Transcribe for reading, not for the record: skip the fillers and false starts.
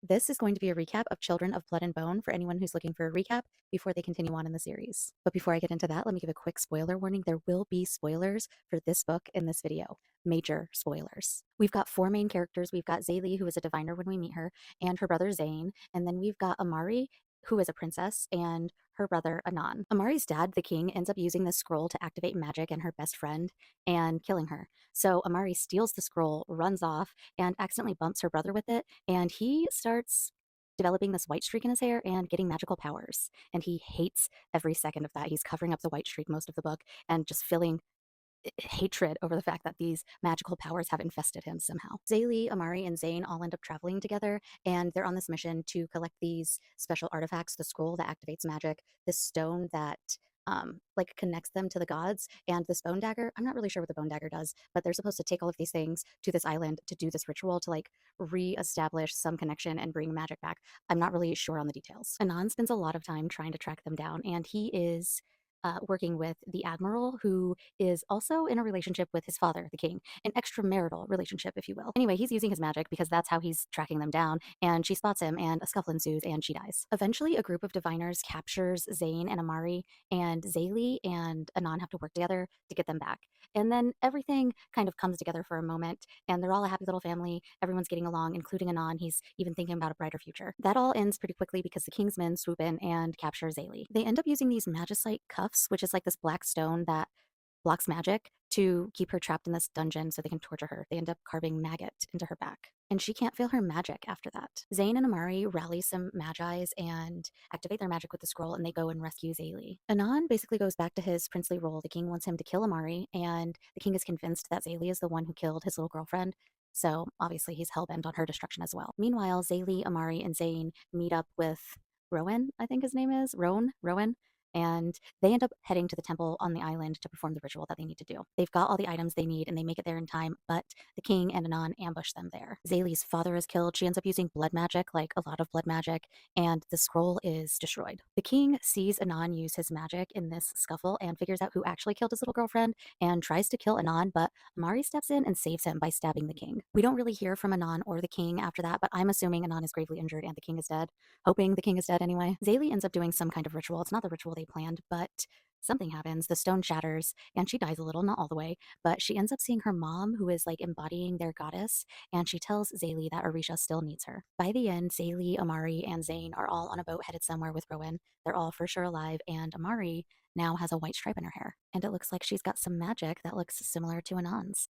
This is going to be a recap of Children of Blood and Bone for anyone who's looking for a recap before they continue on in the series. But before I get into that, let me give a quick spoiler warning. There will be spoilers for this book in this video. Major spoilers. We've got four main characters. We've got Zaylee, who is a diviner when we meet her, and her brother Zane. And then we've got Amari, who is a princess, and her brother Anan. Amari's dad, the king, ends up using this scroll to activate magic and her best friend and killing her. So Amari steals the scroll, runs off, and accidentally bumps her brother with it, and he starts developing this white streak in his hair and getting magical powers. And he hates every second of that. He's covering up the white streak most of the book and just feeling hatred over the fact that these magical powers have infested him somehow. Zaylee, Amari, and Zane all end up traveling together, and they're on this mission to collect these special artifacts, the scroll that activates magic, this stone that like connects them to the gods, and this bone dagger. I'm not really sure what the bone dagger does, but they're supposed to take all of these things to this island to do this ritual to like re-establish some connection and bring magic back. I'm not really sure on the details. Anan spends a lot of time trying to track them down, and he is working with the admiral, who is also in a relationship with his father, the king, an extramarital relationship, if you will. Anyway, he's using his magic because that's how he's tracking them down, and she spots him, and a scuffle ensues, and she dies. Eventually, a group of diviners captures Zane and Amari, and Zaylee and Anan have to work together to get them back. And then everything kind of comes together for a moment, and they're all a happy little family. Everyone's getting along, including Anan. He's even thinking about a brighter future. That all ends pretty quickly because the king's men swoop in and capture Zaylee. They end up using these magicite cuffs, which is like this black stone that blocks magic, to keep her trapped in this dungeon so they can torture her. They end up carving maggot into her back, and she can't feel her magic after that. Zane and Amari rally some magi's and activate their magic with the scroll, and they go and rescue Zaylee. Anan basically goes back to his princely role. The king wants him to kill Amari, and the king is convinced that Zaylee is the one who killed his little girlfriend. So obviously he's hellbent on her destruction as well. Meanwhile, Zaylee, Amari, and Zane meet up with Rowan, I think his name is Rowan, and they end up heading to the temple on the island to perform the ritual that they need to do. They've got all the items they need and they make it there in time, but the king and Anan ambush them there. Zaylee's father is killed. She ends up using blood magic, like a lot of blood magic, and the scroll is destroyed. The king sees Anan use his magic in this scuffle and figures out who actually killed his little girlfriend and tries to kill Anan, but Amari steps in and saves him by stabbing the king. We don't really hear from Anan or the king after that, but I'm assuming Anan is gravely injured and the king is dead, hoping the king is dead anyway. Zaylee ends up doing some kind of ritual. It's not the ritual they planned, but something happens. The stone shatters and she dies a little, not all the way, but she ends up seeing her mom, who is like embodying their goddess, and she tells Zaylee that Orisha still needs her. By the end, Zaylee, Amari, and Zane are all on a boat headed somewhere with Rowan. They're all for sure alive, and Amari now has a white stripe in her hair, and it looks like she's got some magic that looks similar to Anan's.